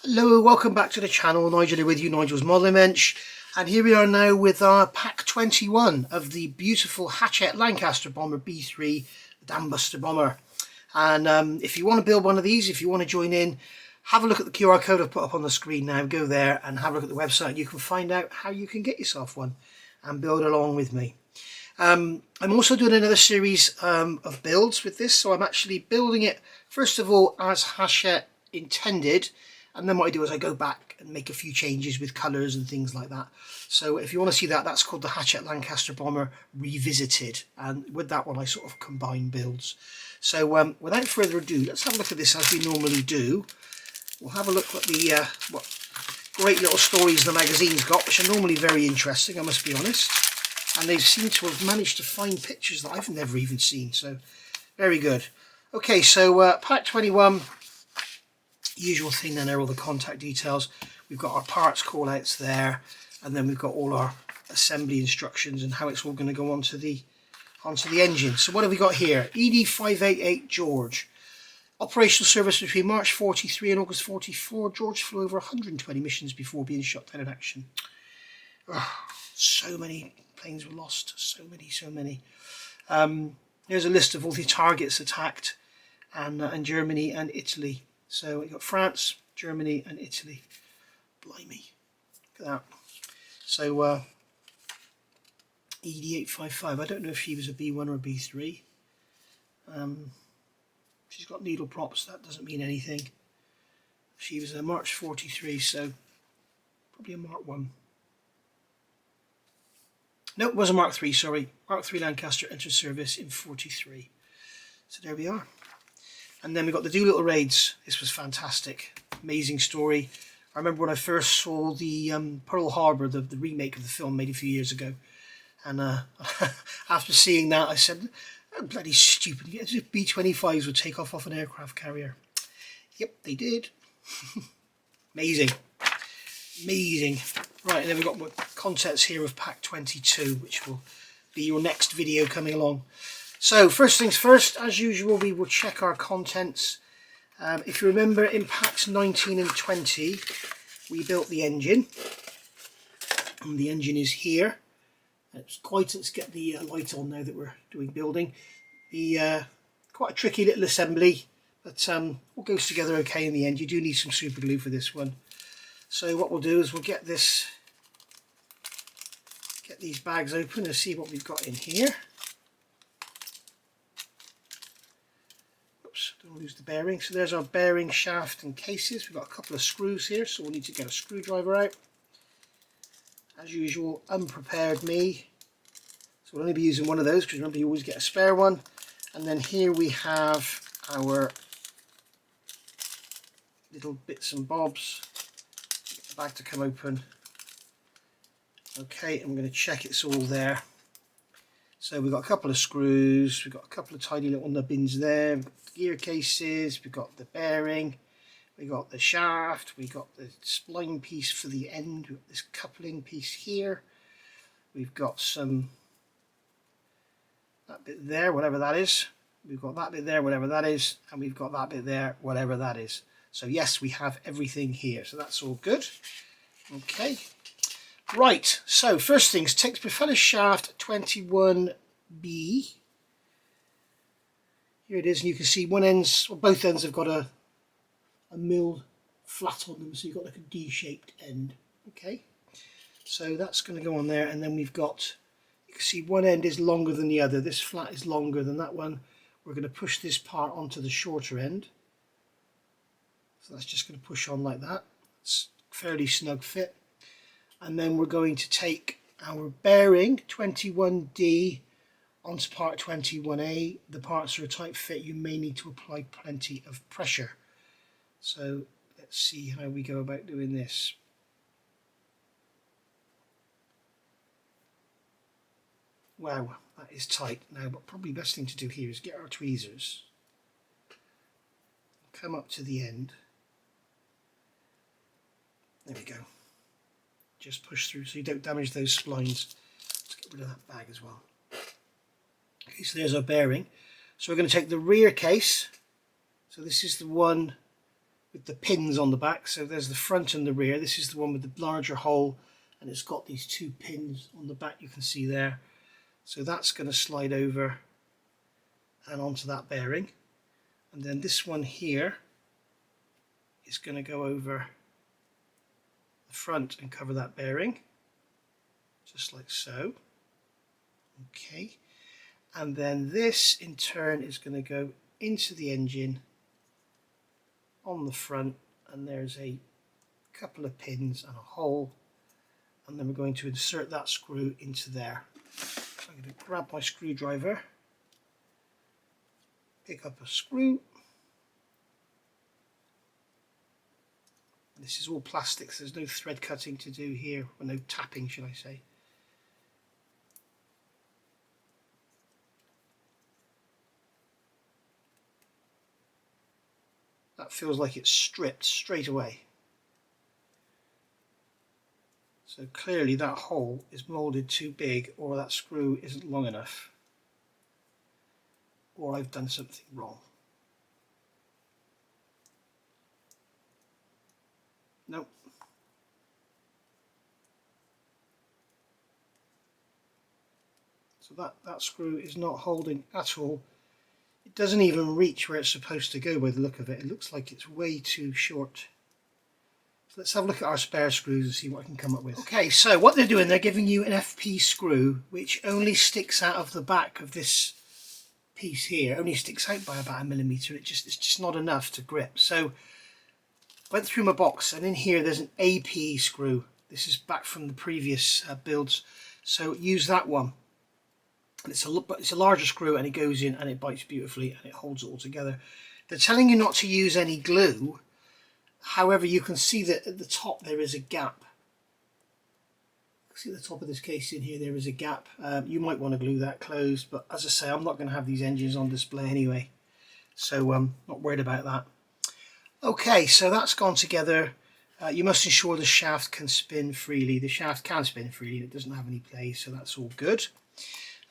Hello, welcome back to the channel. Nigel here with you, Nigel's Modelling Bench, and here we are now with our pack 21 of the beautiful Hachette Lancaster bomber B.III, the Dambuster bomber. And if you want to build one of these, if you want to join in, have a look at the QR code I've put up on the screen now. Go there and have a look at the website. You can find out how you can get yourself one and build along with me. I'm also doing another series of builds with this, so I'm actually building it first of all as Hachette intended, and then what I do is I go back and make a few changes with colours and things like that. So if you want to see that, that's called the Hachette Lancaster Bomber Revisited, and with that one I sort of combine builds. So without further ado, let's have a look at this as we normally do. We'll have a look at the what great little stories the magazine's got, which are normally very interesting, I must be honest. And they seem to have managed to find pictures that I've never even seen, so very good. Okay, so pack 21, usual thing then there, all the contact details. We've got our parts call outs there, and then we've got all our assembly instructions and how it's all going to go onto the engine. So what have we got here? ED588 George. Operational service between March 43 and August 44. George flew over 120 missions before being shot down in action. Oh, so many planes were lost, so many. Here's a list of all the targets attacked, and Germany and Italy. So we've got France, Germany and Italy. Blimey, look at that. So ED855, I don't know if she was a B1 or a B3. She's got needle props, that doesn't mean anything. She was a March 43, so probably a Mark 1. No, it was a Mark 3, sorry. Mark 3 Lancaster entered service in 43. So there we are. And then we got the Doolittle Raids. This was fantastic. Amazing story. I remember when I first saw the Pearl Harbor, the remake of the film made a few years ago. And after seeing that, I said, oh, bloody stupid. As if B-25s would take off an aircraft carrier. Yep, they did. Amazing. Amazing. Right, and then we've got more contents here of pack 22, which will be your next video coming along. So first things first, as usual, we will check our contents. If you remember, in packs 19 and 20, we built the engine, and the engine is here. Let's get the light on now that we're doing building. The quite a tricky little assembly, but all goes together okay in the end. You do need some super glue for this one. So what we'll do is we'll get these bags open and see what we've got in here. Oops, don't lose the bearing. So there's our bearing shaft and cases. We've got a couple of screws here, so we'll need to get a screwdriver out. As usual, unprepared me. So we'll only be using one of those because remember you always get a spare one. And then here we have our little bits and bobs. Bag to come open. Okay, I'm going to check it's all there. So we've got a couple of screws, we've got a couple of tiny little nubbins there, we've got the gear cases, we've got the bearing, we've got the shaft, we've got the spline piece for the end, we've got this coupling piece here, we've got that bit there, whatever that is, we've got that bit there, whatever that is, and we've got that bit there, whatever that is. So yes, we have everything here, so that's all good. Okay, right, so first things, take the propeller shaft 21B. Here it is, and you can see one end's, or both ends have got a milled flat on them, so you've got like a D-shaped end. Okay, so that's going to go on there, and then we've got, you can see one end is longer than the other. This flat is longer than that one. We're going to push this part onto the shorter end. So that's just going to push on like that. It's fairly snug fit. And then we're going to take our bearing 21D onto part 21A. The parts are a tight fit. You may need to apply plenty of pressure. So let's see how we go about doing this. Wow, that is tight. Now, but probably best thing to do here is get our tweezers, come up to the end. There we go. Just push through so you don't damage those splines. Let's get rid of that bag as well. Okay, so there's our bearing. So we're going to take the rear case. So this is the one with the pins on the back. So there's the front and the rear. This is the one with the larger hole, and it's got these 2 pins on the back, you can see there. So that's going to slide over and onto that bearing. And then this one here is going to go over the front and cover that bearing, just like so. Okay, and then this in turn is going to go into the engine on the front, and there's a couple of pins and a hole, and then we're going to insert that screw into there. So I'm going to grab my screwdriver, pick up a screw. This is all plastic, so there's no thread cutting to do here, or no tapping, should I say. That feels like it's stripped straight away. So clearly that hole is moulded too big, or that screw isn't long enough, or I've done something wrong. Nope. So that screw is not holding at all. It doesn't even reach where it's supposed to go by the look of it. It looks like it's way too short. So let's have a look at our spare screws and see what I can come up with. Okay, so what they're doing, they're giving you an FP screw which only sticks out of the back of this piece here. Only sticks out by about 1 millimeter. It's just not enough to grip. So went through my box, and in here there's an AP screw. This is back from the previous builds, so use that one. And it's a larger screw, and it goes in and it bites beautifully and it holds it all together. They're telling you not to use any glue. However, you can see that at the top there is a gap. See the top of this casing here, there is a gap. You might want to glue that closed, but as I say, I'm not going to have these engines on display anyway, so I'm not worried about that. Okay, so that's gone together. You must ensure the shaft can spin freely. The shaft can spin freely, it doesn't have any play, so that's all good.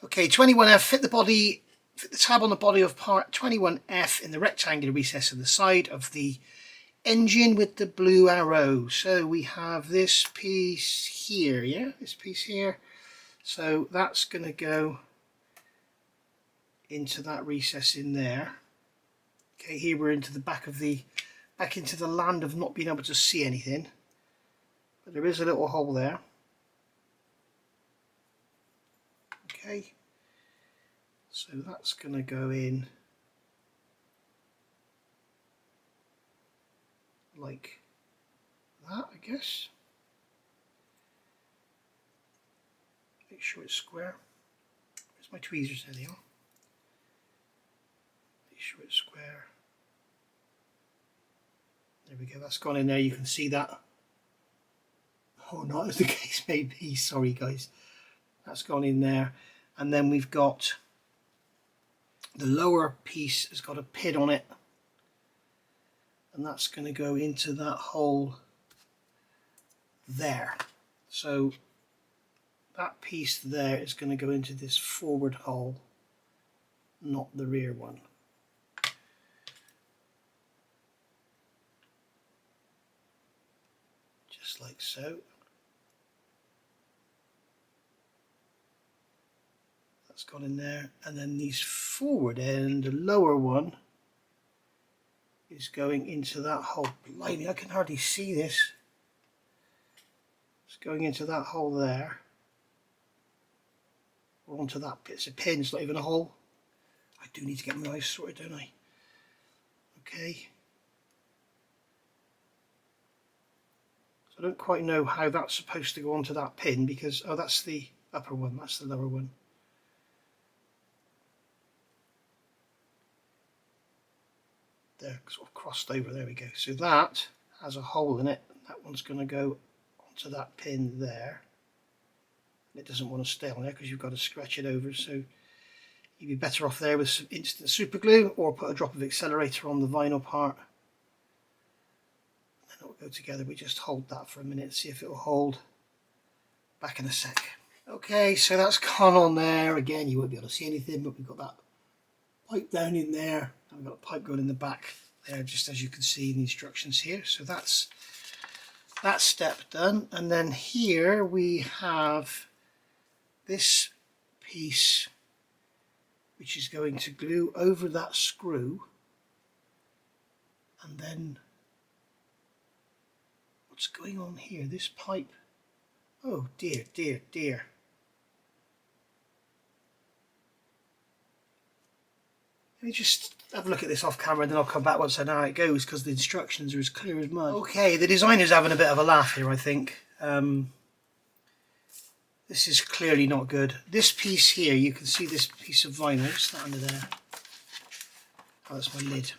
Okay, 21F, fit the tab on the body of part 21F in the rectangular recess on the side of the engine with the blue arrow. So we have this piece here, yeah, this piece here. So that's going to go into that recess in there. Okay, here we're into the back into the land of not being able to see anything, but there is a little hole there. Okay, so that's going to go in like that, I guess. Make sure it's square. Where's my tweezers? There they are. Make sure it's square. There we go, that's gone in there, you can see that. Oh, not as the case may be, sorry guys. That's gone in there. And then we've got the lower piece has got a pin on it, and that's going to go into that hole there. So that piece there is going to go into this forward hole, not the rear one. Just like so. That's gone in there, and then these forward end, the lower one, is going into that hole. Blimey, I can hardly see this. It's going into that hole there, or onto that bit. It's a pin, it's not even a hole. I do need to get my eyes sorted, don't I? Okay. I don't quite know how that's supposed to go onto that pin, because, oh, that's the upper one, that's the lower one. They're sort of crossed over, there we go. So that has a hole in it, that one's going to go onto that pin there. And it doesn't want to stay on there because you've got to scratch it over, so you'd be better off there with some instant super glue, or put a drop of accelerator on the vinyl part. It'll go together. We just hold that for a minute, see if it'll hold. Back in a sec. Okay, so that's gone on there. Again, you won't be able to see anything, but we've got that pipe down in there, and we've got a pipe going in the back. there, just as you can see in the instructions here. So that's that step done. And then here we have this piece which is going to glue over that screw, and then what's going on here? This pipe, oh dear, dear, dear. Let me just have a look at this off camera and then I'll come back once I know how it goes, because the instructions are as clear as mud. Okay, the designer's having a bit of a laugh here, I think. This is clearly not good. This piece here, you can see this piece of vinyl, what's that under there? Oh, that's my lid.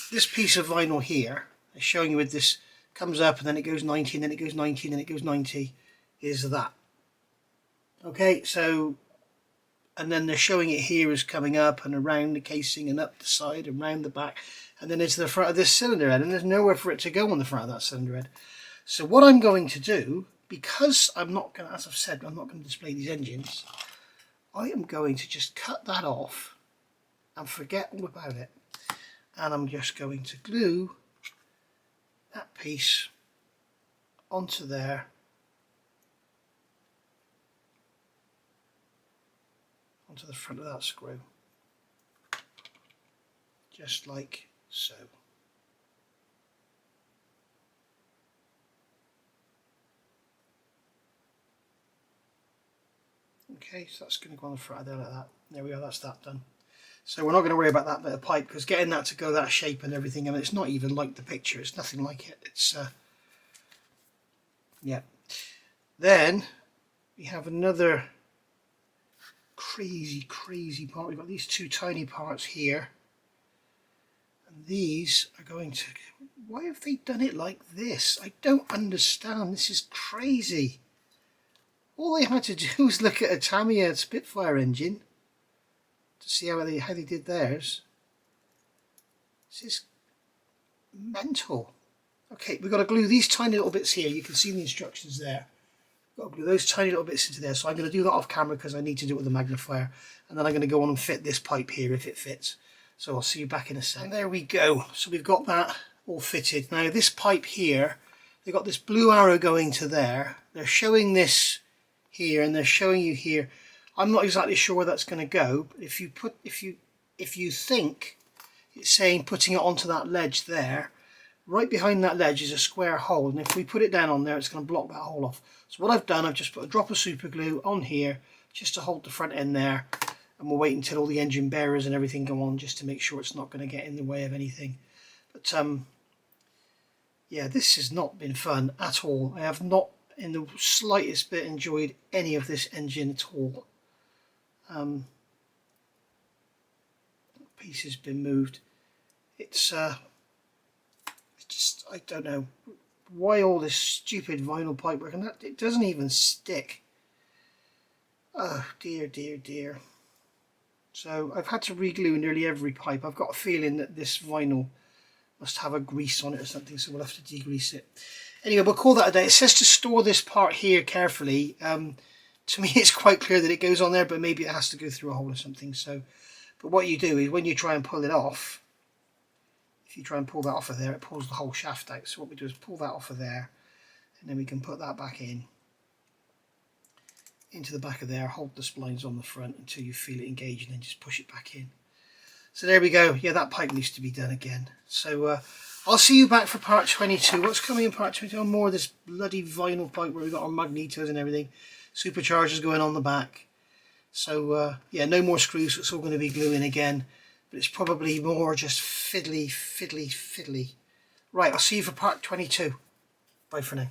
This piece of vinyl here, is showing you with this, comes up and then it goes 90, and then it goes 90, and then it goes 90, is that. Okay, so, and then they're showing it here as coming up and around the casing and up the side and round the back, and then into the front of this cylinder head, and there's nowhere for it to go on the front of that cylinder head. So what I'm going to do, because I'm not going to, as I've said, I'm not going to display these engines, I am going to just cut that off and forget all about it. And I'm just going to glue that piece onto there, onto the front of that screw, just like so. Okay, so that's going to go on the front of there like that. There we are, that's that done. So we're not going to worry about that bit of pipe, because getting that to go that shape and everything, I mean, it's not even like the picture, it's nothing like it. It's yeah. Then we have another crazy part. We've got these two tiny parts here, and these are going to, why have they done it like this? I don't understand. This is crazy. All they had to do was look at a Tamiya Spitfire engine to see how they did theirs. This is mental. Okay, we've got to glue these tiny little bits here. You can see the instructions there. We've got to glue those tiny little bits into there. So I'm going to do that off camera because I need to do it with a magnifier. And then I'm going to go on and fit this pipe here if it fits. So I'll see you back in a sec. And there we go. So we've got that all fitted. Now this pipe here, they've got this blue arrow going to there. They're showing this here and they're showing you here. I'm not exactly sure where that's going to go, but if you think it's saying putting it onto that ledge there, right behind that ledge is a square hole, and if we put it down on there, it's going to block that hole off. So what I've done, I've just put a drop of super glue on here just to hold the front end there, and we'll wait until all the engine bearers and everything go on just to make sure it's not going to get in the way of anything. But yeah, this has not been fun at all. I have not in the slightest bit enjoyed any of this engine at all. Piece has been moved. It's just, I don't know why all this stupid vinyl pipework, and that it doesn't even stick. Oh dear, dear, dear. So I've had to re-glue nearly every pipe. I've got a feeling that this vinyl must have a grease on it or something, so we'll have to degrease it. Anyway, we'll call that a day. It says to store this part here carefully. To me it's quite clear that it goes on there, but maybe it has to go through a hole or something. So, but what you do is when you try and pull it off, if you try and pull that off of there, it pulls the whole shaft out. So what we do is pull that off of there, and then we can put that back in, into the back of there, hold the splines on the front until you feel it engage, and then just push it back in. So there we go. Yeah, that pipe needs to be done again. So I'll see you back for part 22. What's coming in part 22? More of this bloody vinyl pipe where we've got our magnetos and everything. Superchargers going on the back. So yeah, no more screws. It's all going to be gluing again. But it's probably more just fiddly. Right, I'll see you for part 22. Bye for now.